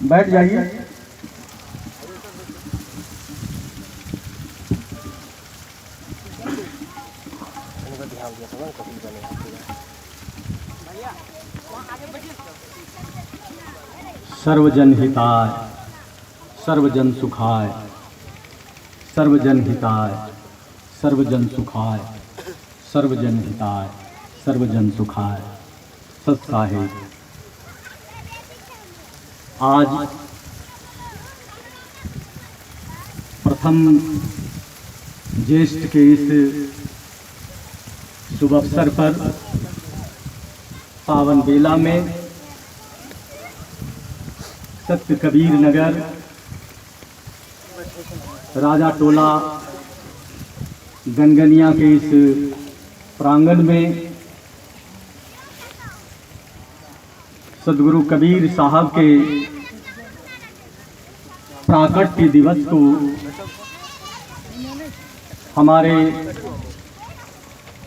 बैठ जाइए। सर्वजन हिताय सर्वजन सुखाय, सर्वजन हिताय सर्वजन सुखाय, सर्वजन हिताय सर्वजन सुखाय। सत साहिब, आज प्रथम ज्येष्ठ के इस शुभ अवसर पर पावन बेला में सत्य कबीर नगर राजा टोला गनगनिया के इस प्रांगण में सदगुरु कबीर साहब के प्राकट्य दिवस को हमारे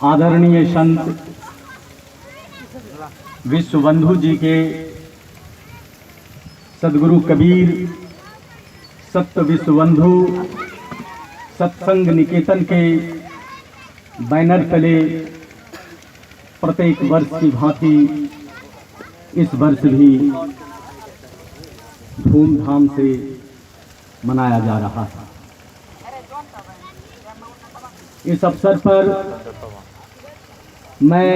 आदरणीय संत विश्वबंधु जी के सदगुरु कबीर सत्य विश्वबंधु सत्संग निकेतन के बैनर तले प्रत्येक वर्ष की भांति इस वर्ष भी धूमधाम से मनाया जा रहा है। इस अवसर पर मैं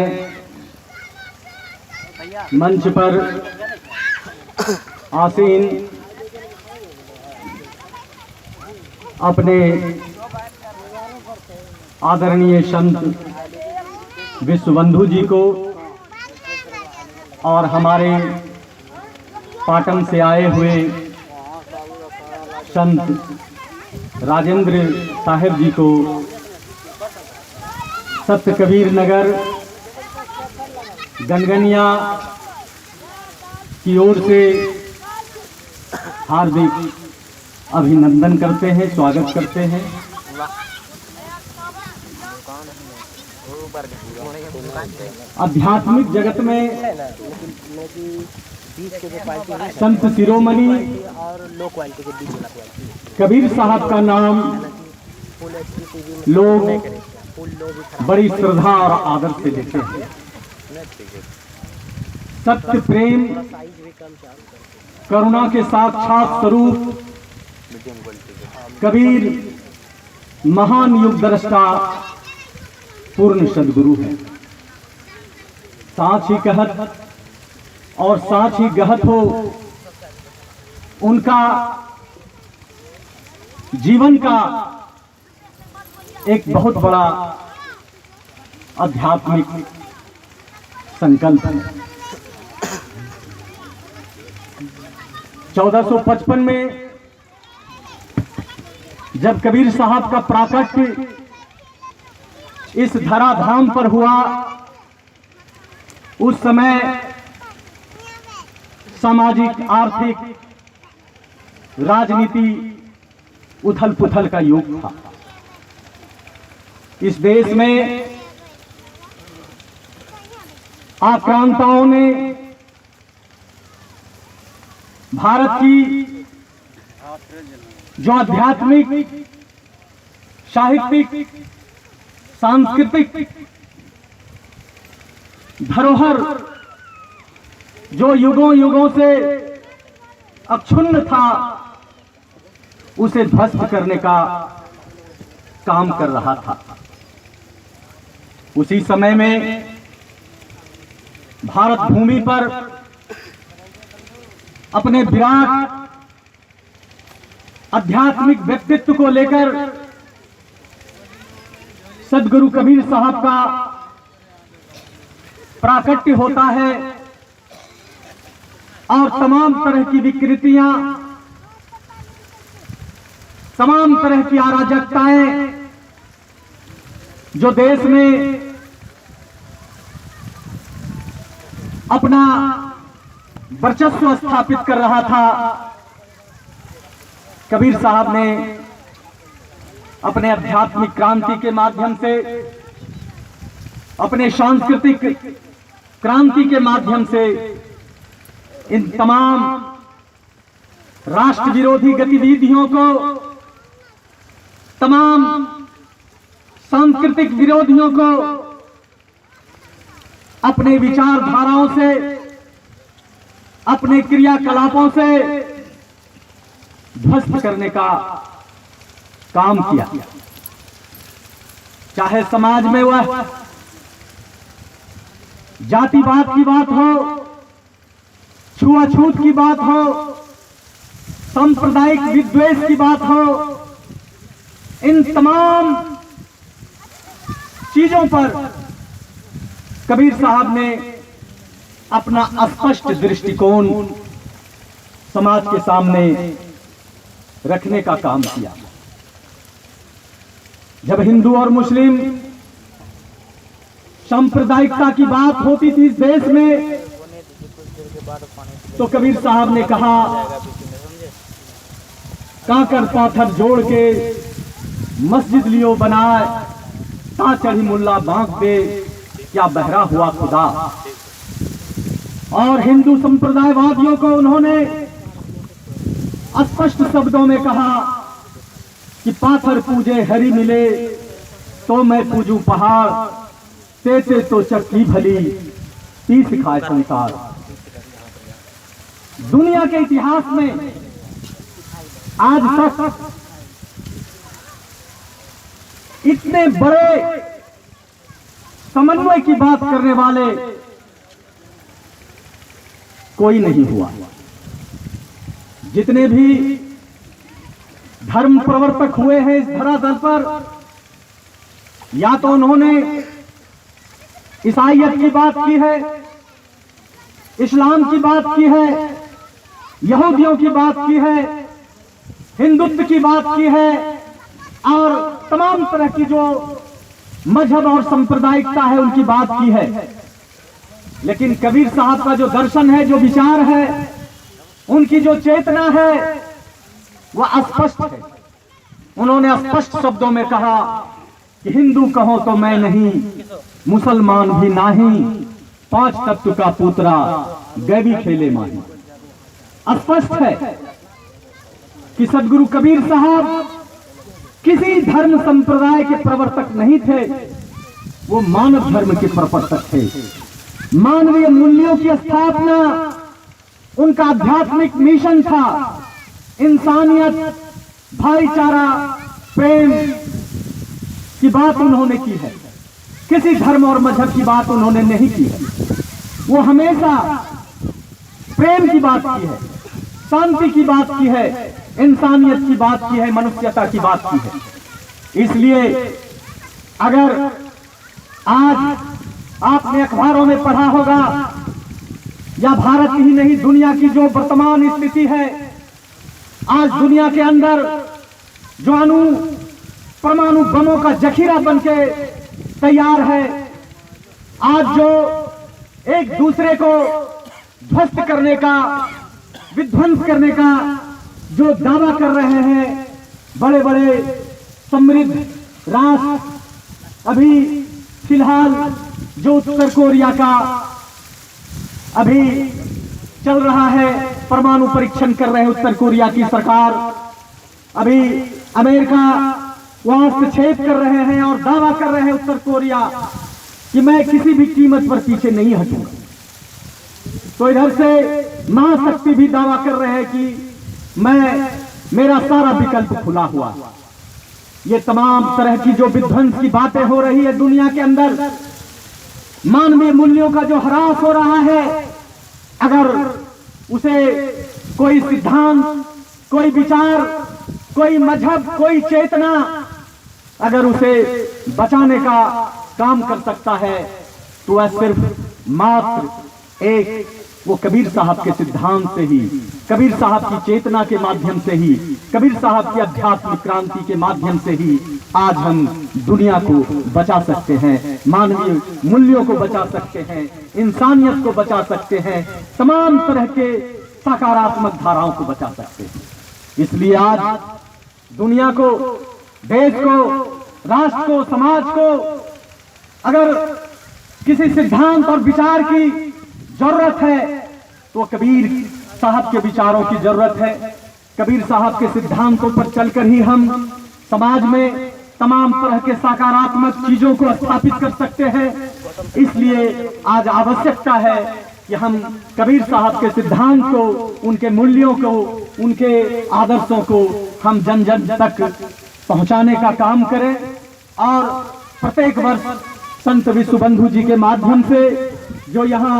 मंच पर आसीन अपने आदरणीय संत विश्वबंधु जी को और हमारे पाटन से आए हुए संत राजेंद्र साहिब जी को सत्य कबीर नगर गनगनिया की ओर से हार्दिक अभिनंदन करते हैं, स्वागत करते हैं। आध्यात्मिक जगत में संत शिरोमणि कबीर साहब का नाम लोग बड़ी श्रद्धा और आदर से लेते हैं। सत्य प्रेम करुणा के साक्षात स्वरूप कबीर महान युग दृष्टा पूर्ण सदगुरु है। साथ ही कहत और साथ ही गहत हो उनका जीवन का एक बहुत बड़ा आध्यात्मिक संकल्प है। 1455 में जब कबीर साहब का प्राकट्य इस धराधाम पर हुआ, उस समय सामाजिक आर्थिक राजनीति उथल पुथल का युग था। इस देश में आक्रांताओं ने भारत की जो आध्यात्मिक साहित्यिक सांस्कृतिक धरोहर जो युगों युगों से अक्षुण्ण था, उसे ध्वस्त करने का काम कर रहा था। उसी समय में भारत भूमि पर अपने विराट आध्यात्मिक व्यक्तित्व को लेकर सदगुरु कबीर साहब का प्राकट्य होता है और तमाम तरह की विकृतियां, तमाम तरह की अराजकताएं जो देश में अपना वर्चस्व स्थापित कर रहा था, कबीर साहब ने अपने आध्यात्मिक क्रांति के माध्यम से, अपने सांस्कृतिक क्रांति के माध्यम से इन तमाम राष्ट्र विरोधी गतिविधियों को, तमाम सांस्कृतिक विरोधियों को अपने विचारधाराओं से, अपने क्रियाकलापों से ध्वस्त करने का काम किया। चाहे समाज में वह जातिवाद की बात हो, छुआछूत की बात हो, सांप्रदायिक विद्वेष की बात हो, इन तमाम चीजों पर कबीर साहब ने अपना स्पष्ट दृष्टिकोण समाज के सामने रखने का काम किया। जब हिंदू और मुस्लिम सांप्रदायिकता की बात होती थी इस देश में, तो कबीर साहब ने कहा, कांकर पाथर जोड़ के मस्जिद लियो बनाए, ता चढ़ी मुल्ला बांक पे क्या बहरा हुआ खुदा। और हिंदू संप्रदायवादियों को उन्होंने स्पष्ट शब्दों में कहा कि पाथर पूजे हरि मिले तो मैं पूजू पहाड़, तेते तो चक्की भली तीस खाए संसार। दुनिया के इतिहास में आज तक इतने बड़े समन्वय की बात करने वाले कोई नहीं हुआ। जितने भी धर्म प्रवर्तक हुए हैं इस धरातल पर, या तो उन्होंने ईसाईयत की बात की है, इस्लाम की बात की है, यहूदियों की बात की है, हिंदुत्व की बात की है, और तमाम तरह की जो मजहब और सांप्रदायिकता है उनकी बात की है। लेकिन कबीर साहब का जो दर्शन है, जो विचार है, उनकी जो चेतना है, वह स्पष्ट है। उन्होंने स्पष्ट शब्दों में कहा कि हिंदू कहो तो मैं नहीं, मुसलमान भी नहीं, पांच तत्व का पुत्रा गैबी खेले माही। स्पष्ट है कि सदगुरु कबीर साहब किसी धर्म संप्रदाय के प्रवर्तक नहीं थे, वो मानव धर्म के प्रवर्तक थे। मानवीय मूल्यों की स्थापना उनका आध्यात्मिक मिशन था। इंसानियत, भाईचारा, प्रेम की बात उन्होंने की है, किसी धर्म और मजहब की बात उन्होंने नहीं की है। वो हमेशा प्रेम की बात की है, शांति की बात की है, इंसानियत की बात की है, मनुष्यता की बात की है। इसलिए अगर आज आपने अखबारों में पढ़ा होगा, या भारत ही नहीं दुनिया की जो वर्तमान स्थिति है, आज दुनिया के अंदर जो परमाणु बमों का जखीरा बनके तैयार है, आज जो एक दूसरे को ध्वस्त करने का, विध्वंस करने का जो दावा कर रहे हैं बड़े बड़े समृद्ध राष्ट्र, अभी फिलहाल जो उत्तर कोरिया का अभी चल रहा है, परमाणु परीक्षण कर रहे हैं उत्तर कोरिया की सरकार, अभी अमेरिका वहां हस्तक्षेप कर रहे हैं और दावा कर रहे हैं उत्तर कोरिया कि मैं किसी भी कीमत पर पीछे नहीं हटूंगा। तो इधर से महाशक्ति भी दावा कर रहे हैं कि मेरा सारा विकल्प खुला हुआ। ये तमाम तरह की जो विध्वंस की बातें हो रही है दुनिया के अंदर, मानवीय मूल्यों का जो ह्रास हो रहा है, अगर उसे कोई सिद्धांत, कोई विचार, कोई मजहब, कोई चेतना अगर उसे बचाने का काम कर सकता है, तो वह सिर्फ मात्र एक वो कबीर साहब के सिद्धांत से ही, कबीर साहब की चेतना के माध्यम से ही, कबीर साहब की आध्यात्मिक क्रांति के माध्यम से ही आज हम दुनिया को बचा सकते हैं, मानवीय मूल्यों को बचा सकते हैं, इंसानियत को बचा सकते हैं, तमाम तरह के सकारात्मक धाराओं को बचा सकते हैं। इसलिए आज दुनिया को, देश को, राष्ट्र को, समाज को अगर किसी सिद्धांत और विचार की जरूरत है तो कबीर साहब के विचारों की जरूरत है। कबीर साहब के सिद्धांतों पर चलकर ही हम समाज में तमाम तरह के सकारात्मक चीजों को स्थापित कर सकते हैं। इसलिए आज आवश्यकता है कि हम कबीर साहब के सिद्धांत को, उनके मूल्यों को, उनके आदर्शों को हम जन जन तक पहुंचाने का काम करें। और प्रत्येक वर्ष संत विश्व बंधु जी के माध्यम से जो यहाँ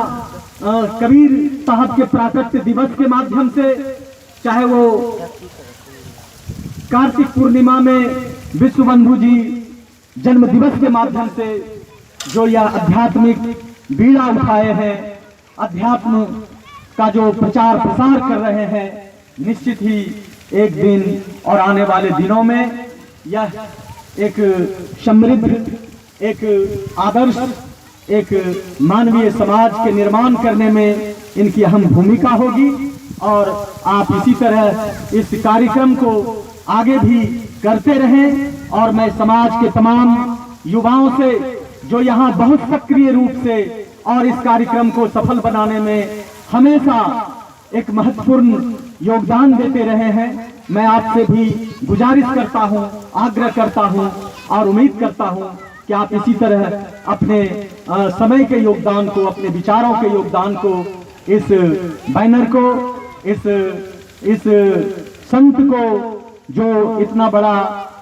कबीर साहब के प्राकट्य दिवस के माध्यम से, चाहे वो कार्तिक पूर्णिमा में विश्व बंधु जी जन्म दिवस के माध्यम से जो यह आध्यात्मिक बीड़ा उठाए हैं, अध्यात्म का जो प्रचार प्रसार कर रहे हैं, निश्चित ही एक दिन और आने वाले दिनों में यह एक समृद्ध, एक आदर्श, एक मानवीय समाज के निर्माण करने में इनकी अहम भूमिका होगी। और आप इसी तरह इस कार्यक्रम को आगे भी करते रहें। और मैं समाज के तमाम युवाओं से जो यहाँ बहुत सक्रिय रूप से और इस कार्यक्रम को सफल बनाने में हमेशा एक महत्वपूर्ण योगदान देते रहे हैं, मैं आपसे भी गुजारिश करता हूं, आग्रह करता हूं और उम्मीद करता हूं कि आप इसी तरह अपने समय के योगदान को, अपने विचारों के योगदान को, इस बैनर को, इस संत को जो इतना बड़ा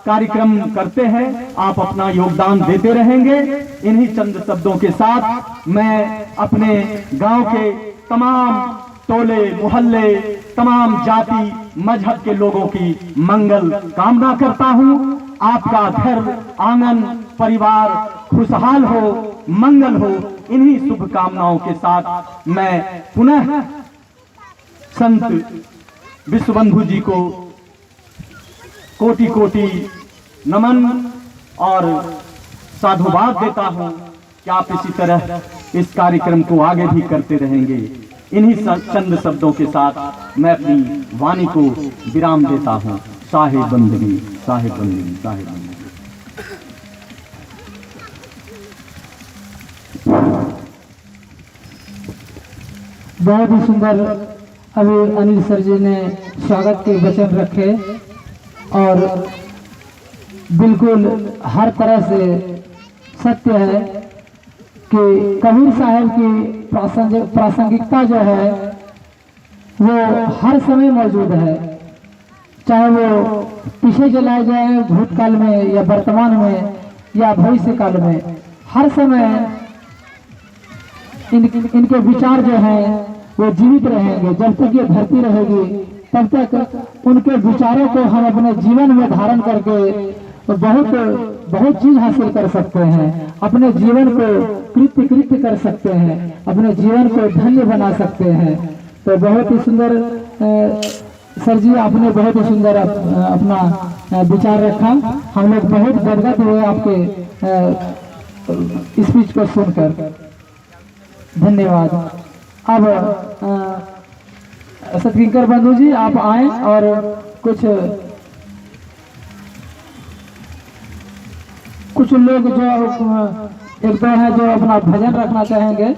कार्यक्रम करते हैं, आप अपना योगदान देते रहेंगे। इन्हीं चंद शब्दों के साथ मैं अपने गांव के तमाम टोले मोहल्ले, तमाम जाति मजहब के लोगों की मंगल कामना करता हूं। आपका घर आंगन परिवार खुशहाल हो, मंगल हो। इन्हीं शुभ कामनाओं के साथ मैं पुनः संत विश्व बंधु जी को कोटि कोटि नमन और साधुवाद देता हूं कि आप इसी तरह इस कार्यक्रम को आगे भी करते रहेंगे। इन्हीं चंद शब्दों के साथ मैं अपनी वाणी को विराम देता हूं। साहिब बंदगी, साहिब बंदगी, साहिब बंदगी। बहुत ही सुंदर अभी अनिल सर जी ने स्वागत के वचन रखे और बिल्कुल हर तरह से सत्य है कि कबीर साहब की प्रासंगिकता जो है वो हर समय मौजूद है, चाहे वो पीछे चलाए जाए भूतकाल में या वर्तमान में या भविष्य काल में, हर समय इनके विचार जो हैं वो जीवित रहेंगे। जब तक ये धरती रहेगी तब तक उनके विचारों को हम अपने जीवन में धारण करके बहुत चीज हासिल कर सकते हैं, अपने जीवन को कृत्य कर सकते हैं, अपने जीवन को धन्य बना सकते हैं। तो बहुत ही सुंदर सर जी, आपने बहुत ही सुंदर अपना विचार रखा। हम लोग बहुत गदगद हुए आपके स्पीच को सुनकर। धन्यवाद। अब सतकिंकर बंधु जी आप आए और कुछ लोग जो एक दो हैं जो अपना भजन रखना चाहेंगे।